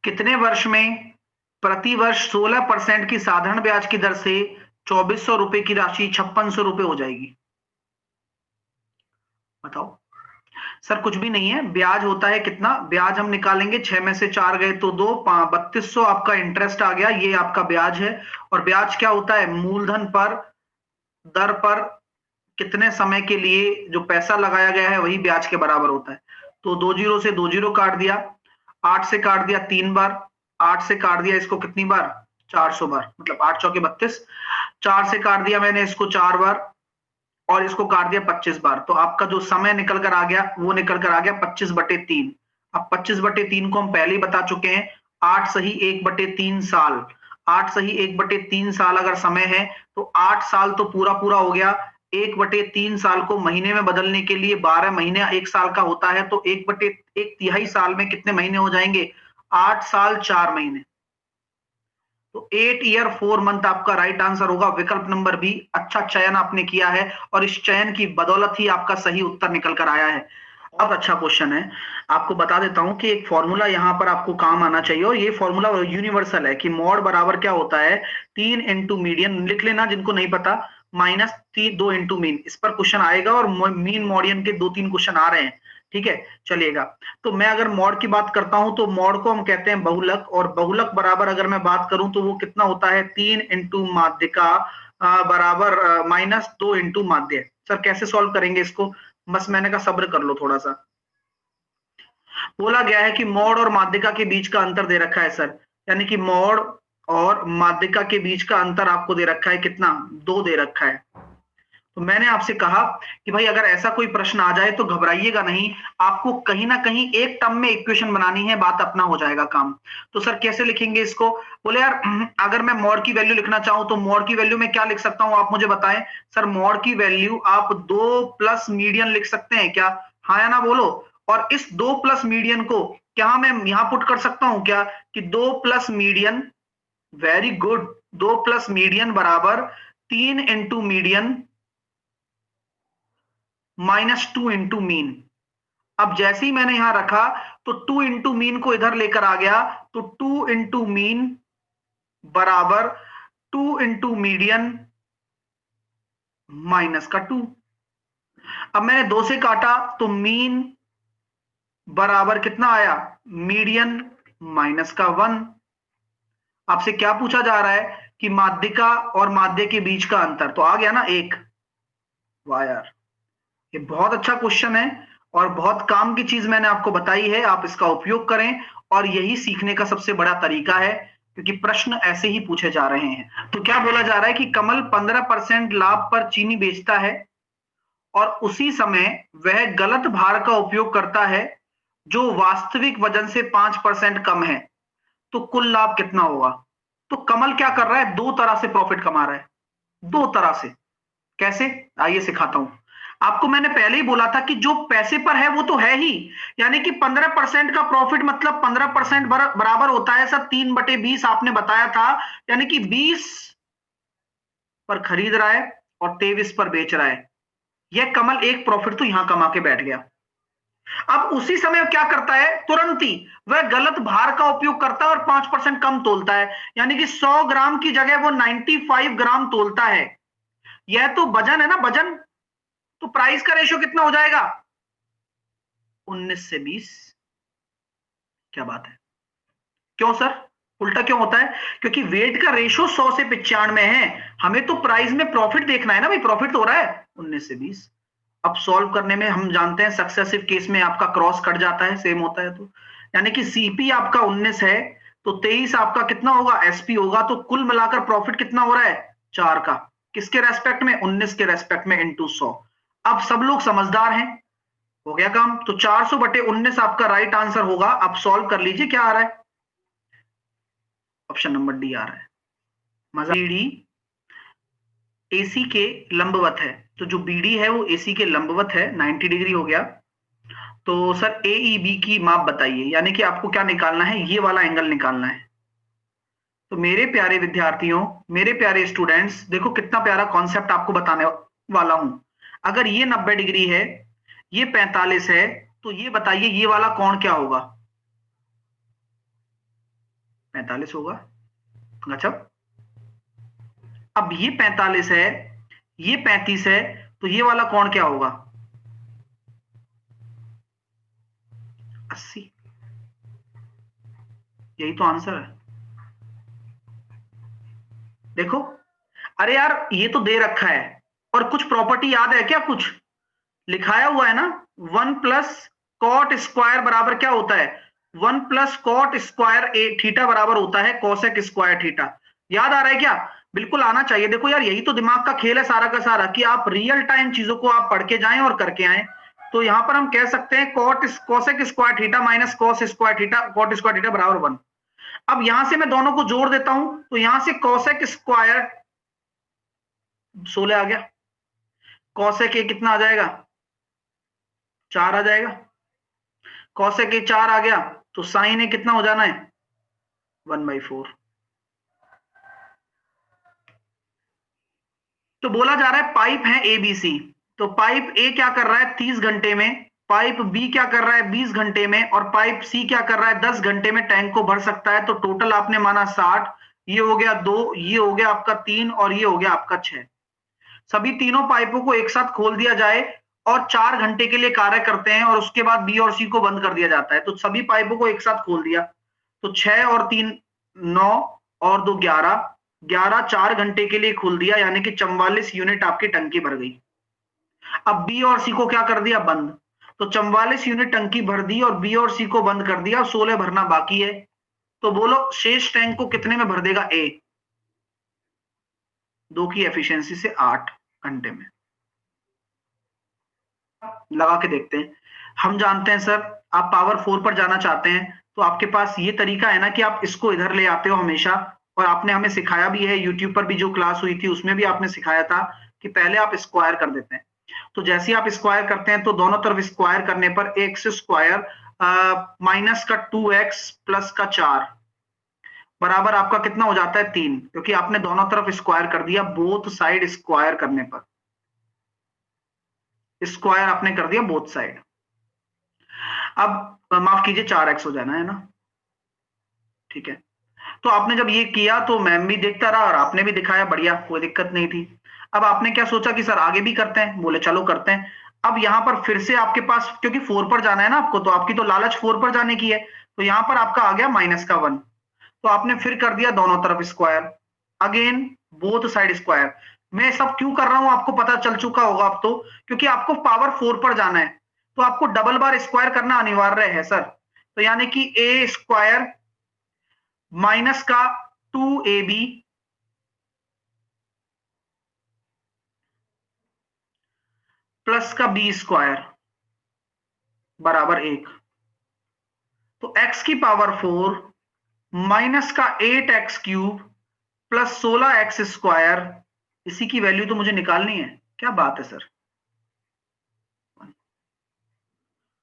कितने वर्ष में प्रति वर्ष 16% की साधारण ब्याज की दर से 2400 रुपए की राशि 5600 रुपए हो जाएगी? बताओ। सर कुछ भी नहीं है, ब्याज होता है कितना, ब्याज हम निकालेंगे, 6 में से 4 गए तो 2, 3200 आपका इंटरेस्ट आ गया, ये आपका ब्याज है। और ब्याज क्या होता है, मूलधन पर दर पर कितने समय के लिए जो पैसा लगाया गया है वही ब्याज के बराबर होता है। तो 20 से 20 काट दिया, 8 से काट दिया 3 बार, 8 से काट दिया इसको कितनी बार, 400 बार, मतलब 8 चौके 32, 4 से काट दिया मैंने इसको 4 बार और इसको काट दिया 25 बार। तो आपका जो समय निकल कर आ गया वो निकल कर आ गया 25/3। अब 25/3 को हम पहले ही बता चुके हैं, 8 सही 1/3 साल, 8 सही 1/3 साल अगर समय है तो 8 साल तो पूरा पूरा हो गया। 1/3 साल को महीने में बदलने के लिए 12 महीने 1 साल का होता है, तो 1/1 साल में कितने महीने हो जाएंगे, 8 साल 4 महीने। तो 8 ईयर 4 मंथ आपका राइट आंसर होगा, विकल्प नंबर बी। अच्छा चयन आपने किया है और इस चयन की बदौलत ही आपका सही उत्तर निकल कर आया है। अब अच्छा क्वेश्चन है, आपको बता देता हूं कि एक फॉर्मूला यहां पर आपको काम आना चाहिए और ये फॉर्मूला यूनिवर्सल है कि मॉड बराबर क्या होता है, 3 इंटू मीडियन, लिख लेना जिनको नहीं पता, माइनस 2 इंटू मीन। इस पर क्वेश्चन आएगा और मीन मॉडियन के 2-3 क्वेश्चन आ रहे हैं, ठीक है चलिएगा। तो मैं अगर मॉड की बात करता हूं तो मॉड को हम कहते हैं बहुलक, और बहुलक बराबर अगर मैं बात करूं तो वो कितना होता है, 3 इंटू माध्यिका बराबर -2 इंटू माध्य। सर कैसे सॉल्व करेंगे इसको, बस मैंने कहा सब्र कर लो थोड़ा सा। बोला गया है कि मॉड और माध्यिका के बीच का अंतर दे रखा है सर, यानी कि मॉड और माध्यिका के बीच का अंतर आपको दे रखा है कितना, 2 दे रखा है। तो मैंने आपसे कहा कि भाई अगर ऐसा कोई प्रश्न आ जाए तो घबराइएगा नहीं, आपको कहीं ना कहीं एक टर्म में इक्वेशन बनानी है, बात अपना हो जाएगा काम। तो सर कैसे लिखेंगे इसको, बोले यार अगर मैं मॉड की वैल्यू लिखना चाहूं तो मॉड की वैल्यू में क्या लिख सकता हूं, आप मुझे बताएं। सर मॉड की वैल्यू आप 2 प्लस मीडियन लिख सकते हैं क्या, हाँ या ना बोलो। और इस 2 प्लस मीडियन को क्या मैं यहां पुट कर सकता हूं क्या, कि 2 plus median, very good, 2 plus median बराबर 3 इंटू मीडियन -2 इंटू मीन। अब जैसे ही मैंने यहां रखा तो 2 इंटू मीन को इधर लेकर आ गया, तो 2 इंटू मीन बराबर 2 इंटू मीडियन -2। अब मैंने 2 से काटा तो मीन बराबर कितना आया, मीडियन -1। आपसे क्या पूछा जा रहा है कि माध्यिका और माध्य के बीच का अंतर, तो आ गया ना 1। वाह यार, ये बहुत अच्छा क्वेश्चन है और बहुत काम की चीज मैंने आपको बताई है, आप इसका उपयोग करें और यही सीखने का सबसे बड़ा तरीका है, क्योंकि प्रश्न ऐसे ही पूछे जा रहे हैं। तो क्या बोला जा रहा है कि कमल 15% लाभ पर चीनी बेचता है और उसी समय वह गलत भार का उपयोग करता है जो वास्तविक वजन से 5% कम है, तो कुल लाभ कितना होगा। तो कमल क्या कर रहा है, 2 तरह से प्रॉफिट कमा रहा है, 2 तरह से। कैसे, आइए सिखाता हूं आपको। मैंने पहले ही बोला था कि जो पैसे पर है वो तो है ही, यानी कि 15% का प्रॉफिट मतलब 15% बराबर होता है सर 3/20, आपने बताया था, यानी कि 20 पर खरीद रहा है और 23 पर बेच रहा है। यह कमल एक प्रॉफिट तो यहां कमा के बैठ गया। अब उसी समय क्या करता है, तुरंत ही वह गलत भार का उपयोग करता है और 5% कम तोलता है, यानी कि 100 ग्राम की जगह वो 95 ग्राम तोलता है। यह तो वजन है ना, वजन। तो प्राइस का रेशियो कितना हो जाएगा, 19 से 20। क्या बात है, क्यों सर उल्टा क्यों होता है, क्योंकि वेट का रेशियो 100 से 95 है, हमें तो प्राइस में प्रॉफिट देखना है ना भाई, प्रॉफिट तो हो रहा है 19 से 20। अब सॉल्व करने में हम जानते हैं सक्सेसिव केस में आपका क्रॉस कट जाता है, सेम होता है, तो यानी कि सीपी आपका 19 है तो 23 आपका कितना होगा, एसपी होगा, तो कुल मिलाकर प्रॉफिट कितना हो रहा है, 4 का, किसके रेस्पेक्ट में, 19 के रेस्पेक्ट में, इनटू 100। अब सब लोग समझदार हैं, हो गया काम। तो 400/19 आपका राइट आंसर होगा। अब सॉल्व कर लीजिए क्या आ रहा है, ऑप्शन नंबर डी आ रहा है। मजा, बीडी एसी के लंबवत है, तो जो बीडी है वो एसी के लंबवत है, 90 डिग्री हो गया। तो सर ए ई बी की माप बताइए, यानी कि आपको क्या निकालना है, ये वाला एंगल निकालना है। तो मेरे प्यारे विद्यार्थियों, मेरे प्यारे स्टूडेंट्स, देखो कितना प्यारा कॉन्सेप्ट आपको बताने वाला हूं। अगर ये 90 डिग्री है, ये 45 है, तो ये बताइए ये वाला कोण क्या होगा। 45 होगा। अच्छा, अब ये 45 है, ये 35 है, तो ये वाला कोण क्या होगा? 80। यही तो आंसर है। देखो, अरे यार ये तो दे रखा है, और कुछ प्रॉपर्टी याद है क्या? कुछ लिखाया हुआ है ना, 1 + cot² बराबर क्या होता है? 1 + cot² थीटा बराबर होता है cosec² थीटा। याद आ रहा है क्या? बिल्कुल आना चाहिए। देखो यार, यही तो दिमाग का खेल है सारा का सारा, कि आप रियल टाइम चीजों को आप पढ़ के जाएं और करके आए। तो यहां पर हम कह सकते हैं cosec² theta minus cos² theta, cot² theta बराबर 1। अब यहां से मैं दोनों को जोड़ देता हूं, तो यहां से cosec² 16 आ गया, cosec कितना आ जाएगा? 4 आ जाएगा, cosec 4 आ गया, तो sin कितना हो जाना है? 1/4। तो बोला जा रहा है पाइप है एबीसी, तो पाइप ए क्या कर रहा है 30 घंटे में, पाइप बी क्या कर रहा है 20 घंटे में, और पाइप सी क्या कर रहा है 10 घंटे में टैंक को भर सकता है। तो टोटल आपने माना 60, ये हो गया 2, ये हो गया आपका 3, और ये हो गया आपका 6। सभी तीनों पाइपों को एक साथ खोल दिया जाए और 4 घंटे के लिए कार्य करते हैं, और उसके बाद बी और सी को बंद कर दिया जाता है। तो सभी पाइपों को एक साथ खोल दिया, तो 6 और 3 9 और 2 11, 11 4 घंटे के लिए खोल दिया, यानी कि 44 यूनिट आपकी टंकी भर गई। अब बी और सी को क्या कर दिया? बंद। तो 44 यूनिट टंकी भर दी और बी और सी को बंद कर दिया, 16 भरना बाकी है। तो बोलो शेष टैंक को कितने में भर देगा ए? 2 की एफिशिएंसी से 8 घंटे में। लगा के देखते हैं। हम जानते हैं सर, आप पावर 4 पर जाना चाहते हैं, तो आपके पास ये तरीका है ना कि आप इसको इधर ले आते हो हमेशा, और आपने हमें सिखाया भी है, यूट्यूब पर भी जो क्लास हुई थी उसमें भी आपने सिखाया था कि पहले आप स्क्वायर कर देते हैं। तो जैसे ही आप स्क्वायर करते हैं, तो दोनों तरफ स्क्वायर करने पर x² माइनस का 2x प्लस का 4 बराबर आपका कितना हो जाता है? 3, क्योंकि आपने दोनों तरफ स्क्वायर कर दिया, बोथ साइड स्क्वायर करने पर स्क्वायर आपने कर दिया बोथ साइड। अब माफ कीजिए 4x हो जाना है ना, ठीक है। तो आपने जब ये किया तो मैम भी देखता रहा और आपने भी दिखाया, बढ़िया, कोई दिक्कत नहीं थी। अब आपने क्या सोचा कि सर आगे भी करते हैं, बोले चलो करते हैं। अब यहां पर फिर से आपके पास, क्योंकि 4 पर जाना है ना आपको, तो आपकी तो लालच 4 पर जाने की है, तो यहां पर आपका आ गया -1। तो आपने फिर कर दिया दोनों तरफ square, again both side square. मैं सब क्यों कर रहा हूं आपको पता चल चुका होगा अब तो, क्योंकि आपको पावर 4 पर जाना है, तो आपको डबल बार स्क्वायर करना अनिवार्य है सर। तो यानी कि a² माइनस का 2ab प्लस का b² बराबर 1। तो x की पावर 4 माइनस का 8x³ प्लस 16x², इसी की वैल्यू तो मुझे निकालनी है। क्या बात है सर,